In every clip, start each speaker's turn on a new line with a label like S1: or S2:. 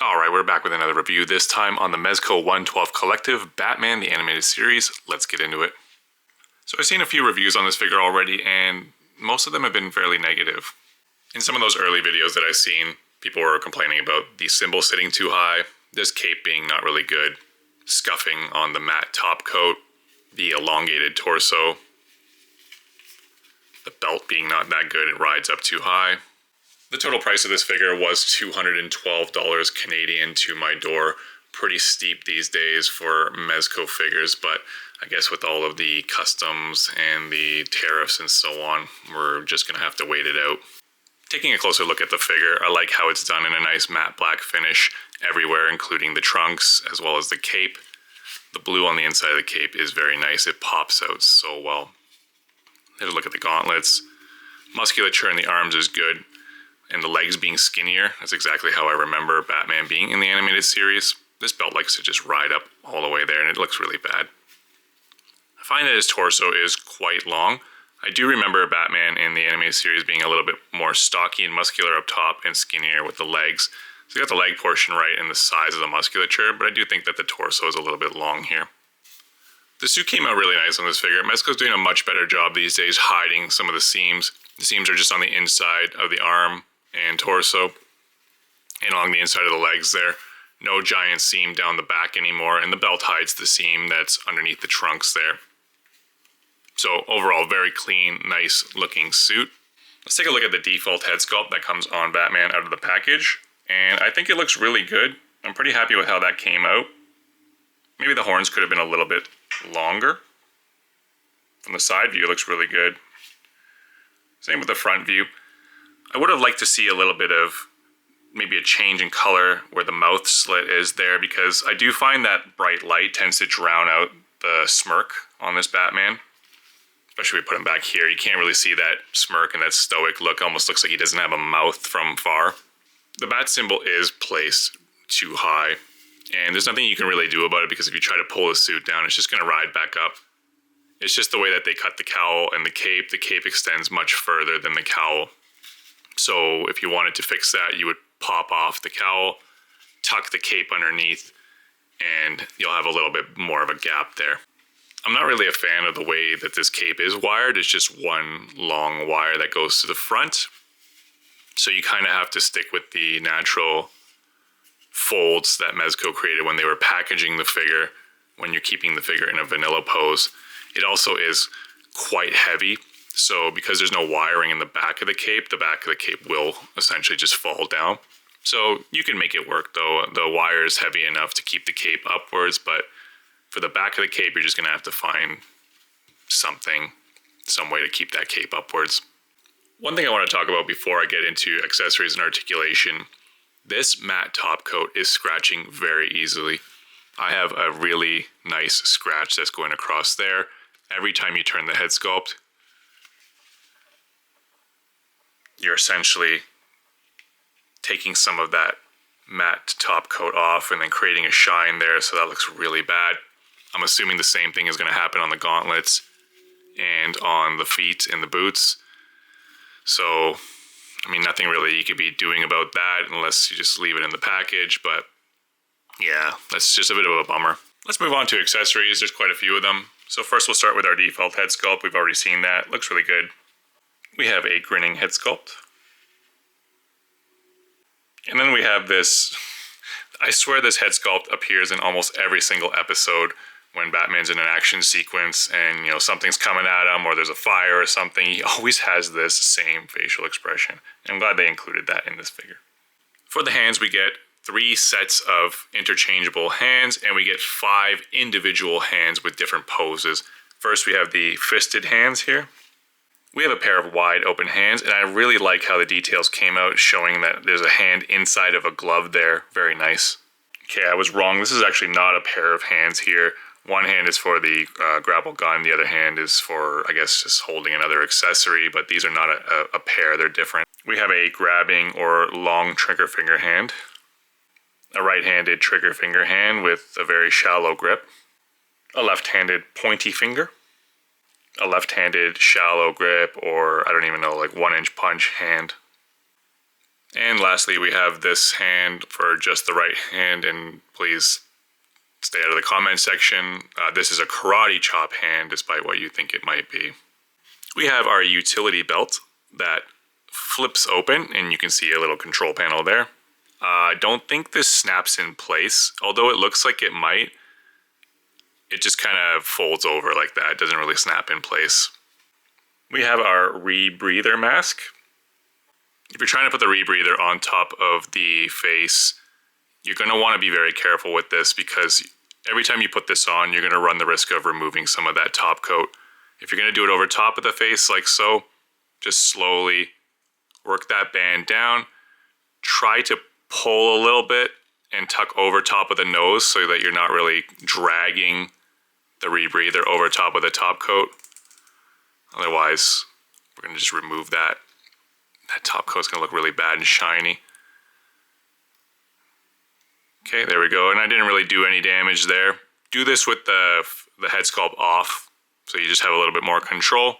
S1: Alright, we're back with another review, this time on the Mezco 112 Collective Batman the Animated Series. Let's get into it. So I've seen a few reviews on this figure already, and most of them have been fairly negative. In some of those early videos that I've seen, people were complaining about the symbol sitting too high, this cape being not really good, scuffing on the matte top coat, the elongated torso, the belt being not that good, it rides up too high. The total price of this figure was $212 Canadian to my door. Pretty steep these days for Mezco figures, but I guess with all of the customs and the tariffs and so on, we're just going to have to wait it out. Taking a closer look at the figure, I like how it's done in a nice matte black finish everywhere, including the trunks as well as the cape. The blue on the inside of the cape is very nice. It pops out so well. Here's a look at the gauntlets. Musculature in the arms is good. And the legs being skinnier, that's exactly how I remember Batman being in the animated series. This belt likes to just ride up all the way there, and it looks really bad. I find that his torso is quite long. I do remember Batman in the animated series being a little bit more stocky and muscular up top and skinnier with the legs. So you got the leg portion right and the size of the musculature, but I do think that the torso is a little bit long here. The suit came out really nice on this figure. Mezco's doing a much better job these days hiding some of the seams. The seams are just on the inside of the arm and torso and along the inside of the legs there. No giant seam down the back anymore, and the belt hides the seam that's underneath the trunks there. So overall, very clean, nice looking suit. Let's take a look at the default head sculpt that comes on Batman out of the package, and I think it looks really good. I'm pretty happy with how that came out. Maybe the horns could have been a little bit longer. From the side view, it looks really good. Same with the front view. I would have liked to see a little bit of maybe a change in color where the mouth slit is there, because I do find that bright light tends to drown out the smirk on this Batman. Especially if we put him back here, you can't really see that smirk and that stoic look. Almost looks like he doesn't have a mouth from far. The bat symbol is placed too high, and there's nothing you can really do about it, because if you try to pull the suit down, it's just going to ride back up. It's just the way that they cut the cowl and the cape extends much further than the cowl. So if you wanted to fix that, you would pop off the cowl, tuck the cape underneath, and you'll have a little bit more of a gap there. I'm not really a fan of the way that this cape is wired. It's just one long wire that goes to the front. So you kind of have to stick with the natural folds that Mezco created when they were packaging the figure, when you're keeping the figure in a vanilla pose. It also is quite heavy. So because there's no wiring in the back of the cape will essentially just fall down. So you can make it work though. The wire is heavy enough to keep the cape upwards, but for the back of the cape, you're just gonna have to find some way to keep that cape upwards. One thing I want to talk about before I get into accessories and articulation, this matte top coat is scratching very easily. I have a really nice scratch that's going across there. Every time you turn the head sculpt, you're essentially taking some of that matte top coat off and then creating a shine there, so that looks really bad. I'm assuming the same thing is going to happen on the gauntlets and on the feet and the boots. So, I mean, nothing really you could be doing about that unless you just leave it in the package, but yeah, that's just a bit of a bummer. Let's move on to accessories. There's quite a few of them. So first we'll start with our default head sculpt. We've already seen that. Looks really good. We have a grinning head sculpt. And then we have this, I swear this head sculpt appears in almost every single episode when Batman's in an action sequence and, you know, something's coming at him or there's a fire or something. He always has this same facial expression. And I'm glad they included that in this figure. For the hands, we get 3 sets of interchangeable hands, and we get 5 individual hands with different poses. First, we have the fisted hands here. We have a pair of wide open hands, and I really like how the details came out showing that there's a hand inside of a glove there. Very nice. Okay, I was wrong. This is actually not a pair of hands here. One hand is for the grapple gun, the other hand is for, I guess, just holding another accessory, but these are not a pair, they're different. We have a grabbing or long trigger finger hand, a right-handed trigger finger hand with a very shallow grip, a left-handed pointy finger, a left-handed shallow grip, or I don't even know, like 1-inch punch hand, And lastly, we have this hand for just the right hand, and please stay out of the comment section. This is a karate chop hand, despite what you think it might be. We have our utility belt that flips open, and you can see a little control panel there. I don't think this snaps in place, although it looks like it might. It just kind of folds over like that. It doesn't really snap in place. We have our rebreather mask. If you're trying to put the rebreather on top of the face, you're going to want to be very careful with this, because every time you put this on, you're going to run the risk of removing some of that top coat. If you're going to do it over top of the face like so, just slowly work that band down. Try to pull a little bit and tuck over top of the nose so that you're not really dragging the rebreather over top of the top coat. Otherwise, we're going to just remove that. That top coat's going to look really bad and shiny. Okay, there we go. And I didn't really do any damage there. Do this with the head sculpt off, so you just have a little bit more control.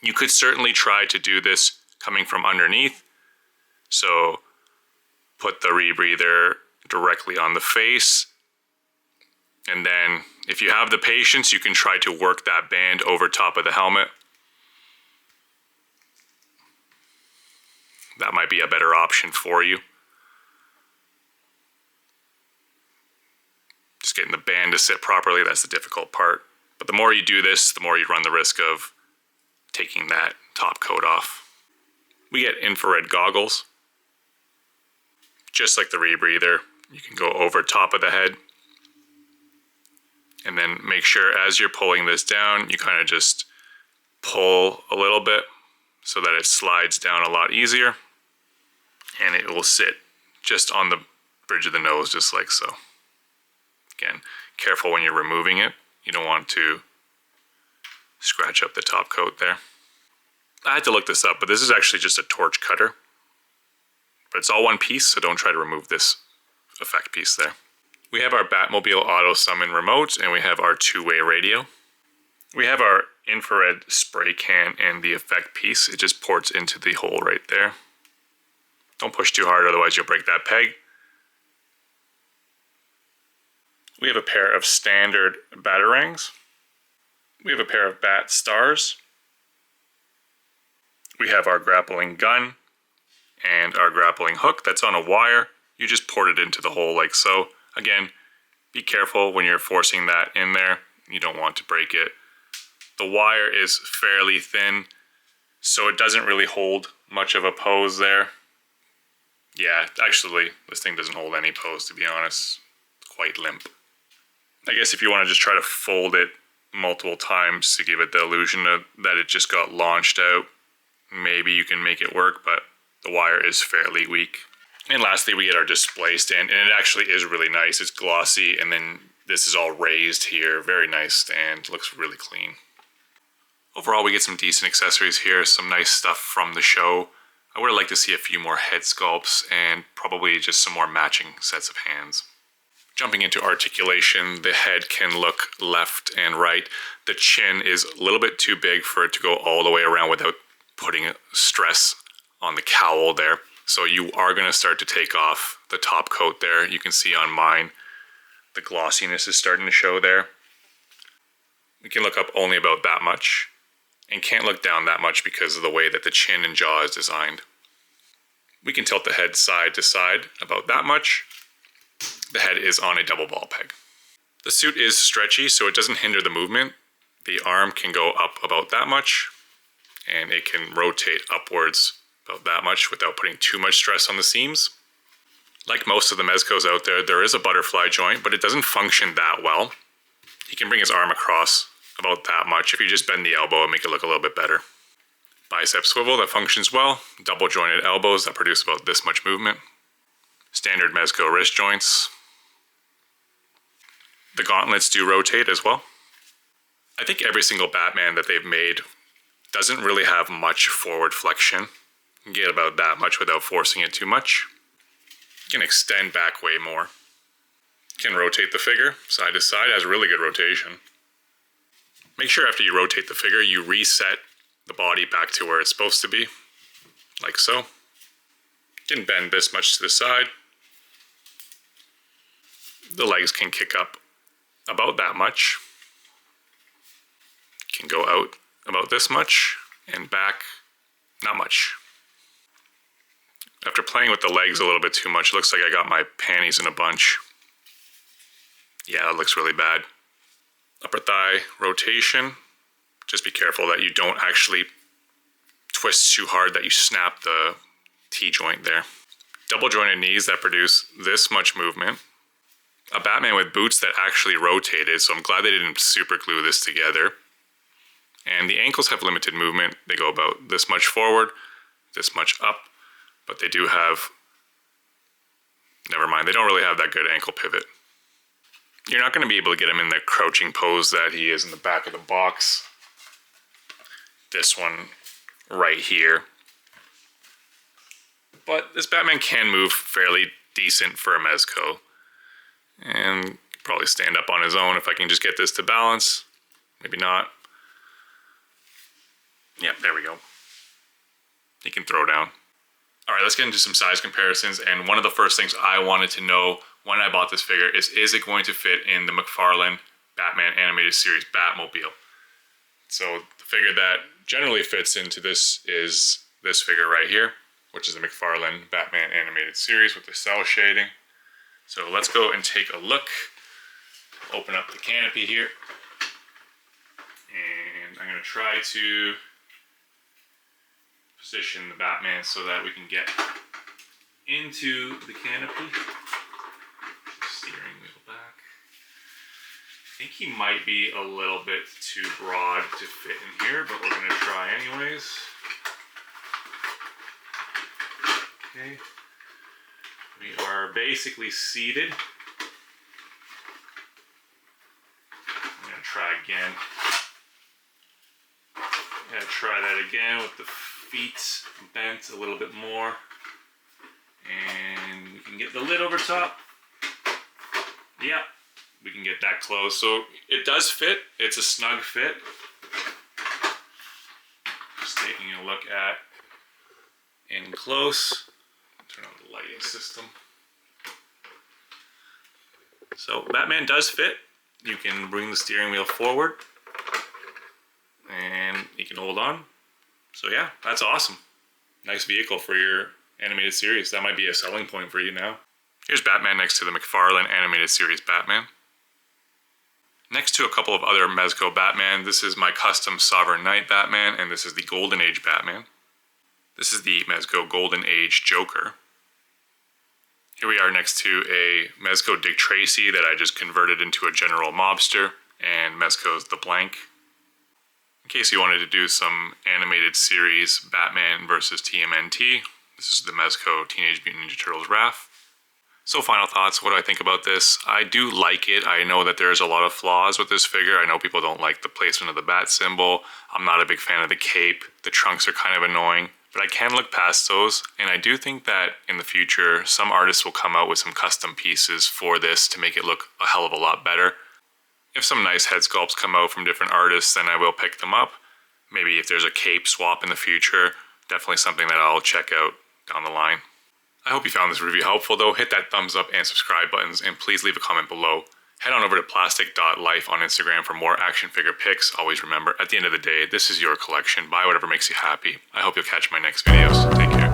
S1: You could certainly try to do this coming from underneath. So put the rebreather directly on the face. And then if you have the patience, you can try to work that band over top of the helmet. That might be a better option for you. Just getting the band to sit properly, that's the difficult part. But the more you do this, the more you run the risk of taking that top coat off. We get infrared goggles. Just like the rebreather, you can go over top of the head. And then make sure as you're pulling this down, you kind of just pull a little bit so that it slides down a lot easier. And it will sit just on the bridge of the nose, just like so. Again, careful when you're removing it. You don't want to scratch up the top coat there. I had to look this up, but this is actually just a torch cutter. But it's all one piece, so don't try to remove this effect piece there. We have our Batmobile auto summon remote, and we have our two-way radio. We have our infrared spray can and the effect piece. It just ports into the hole right there. Don't push too hard, otherwise you'll break that peg. We have a pair of standard batarangs. We have a pair of bat stars. We have our grappling gun and our grappling hook that's on a wire. You just port it into the hole like so. Again, be careful when you're forcing that in there. You don't want to break it. The wire is fairly thin, so it doesn't really hold much of a pose there. Yeah, actually, this thing doesn't hold any pose, to be honest. It's quite limp. I guess if you want to just try to fold it multiple times to give it the illusion of that it just got launched out, maybe you can make it work, but the wire is fairly weak. And lastly, we get our display stand, and it actually is really nice. It's glossy, and then this is all raised here. Very nice stand, looks really clean. Overall, we get some decent accessories here, some nice stuff from the show. I would like to see a few more head sculpts and probably just some more matching sets of hands. Jumping into articulation, the head can look left and right. The chin is a little bit too big for it to go all the way around without putting stress on the cowl there. So you are going to start to take off the top coat there. You can see on mine, the glossiness is starting to show there. We can look up only about that much and can't look down that much because of the way that the chin and jaw is designed. We can tilt the head side to side about that much. The head is on a double ball peg. The suit is stretchy, so it doesn't hinder the movement. The arm can go up about that much, and it can rotate upwards about that much without putting too much stress on the seams. Like most of the Mezcos out there, there is a butterfly joint, but it doesn't function that well. He can bring his arm across about that much. If you just bend the elbow and make it look a little bit better. Bicep swivel, that functions well. Double jointed elbows that produce about this much movement. Standard Mezco wrist joints. The gauntlets do rotate as well. I think every single Batman that they've made doesn't really have much forward flexion. You can get about that much without forcing it too much. You can extend back way more. You can rotate the figure side to side, has really good rotation. Make sure after you rotate the figure, you reset the body back to where it's supposed to be, like so. Can bend this much to the side. The legs can kick up about that much. Can go out about this much and back not much. After playing with the legs a little bit too much, it looks like I got my panties in a bunch. Yeah, it looks really bad. Upper thigh rotation. Just be careful that you don't actually twist too hard that you snap the T-joint there. Double jointed knees that produce this much movement. A Batman with boots that actually rotated, so I'm glad they didn't super glue this together. And the ankles have limited movement. They go about this much forward, this much up, but they do have, never mind, they don't really have that good ankle pivot. You're not going to be able to get him in the crouching pose that he is in the back of the box. This one right here. But this Batman can move fairly decent for a Mezco. And probably stand up on his own if I can just get this to balance. Maybe not. Yep, there we go. He can throw down. All right, let's get into some size comparisons. And one of the first things I wanted to know when I bought this figure is it going to fit in the McFarlane Batman Animated Series Batmobile? So the figure that generally fits into this is this figure right here, which is the McFarlane Batman Animated Series with the cell shading. So let's go and take a look. Open up the canopy here. And I'm going to try to position the Batman so that we can get into the canopy. Steering wheel back. I think he might be a little bit too broad to fit in here, but we're going to try anyways. Okay. We are basically seated. I'm going to try again. I'm going to try that again with the feet bent a little bit more. And we can get the lid over top. Yeah, we can get that close. So it does fit. It's a snug fit. Just taking a look at in close. Turn on the lighting system. So Batman does fit. You can bring the steering wheel forward and you can hold on. So yeah, that's awesome. Nice vehicle for your animated series. That might be a selling point for you now. Here's Batman next to the McFarlane Animated Series Batman. Next to a couple of other Mezco Batman, this is my custom Sovereign Knight Batman, and this is the Golden Age Batman. This is the Mezco Golden Age Joker. Here we are next to a Mezco Dick Tracy that I just converted into a general mobster, and Mezco's The Blank. In case you wanted to do some animated series Batman versus TMNT, this is the Mezco Teenage Mutant Ninja Turtles Wrath. So final thoughts, what do I think about this? I do like it. I know that there's a lot of flaws with this figure. I know people don't like the placement of the bat symbol. I'm not a big fan of the cape. The trunks are kind of annoying, but I can look past those. And I do think that in the future, some artists will come out with some custom pieces for this to make it look a hell of a lot better. If some nice head sculpts come out from different artists, then I will pick them up. Maybe if there's a cape swap in the future, definitely something that I'll check out down the line. I hope you found this review helpful though. Hit that thumbs up and subscribe buttons, and please leave a comment below. Head on over to plastic.life on Instagram for more action figure pics. Always remember, at the end of the day, this is your collection. Buy whatever makes you happy. I hope you'll catch my next videos. Take care.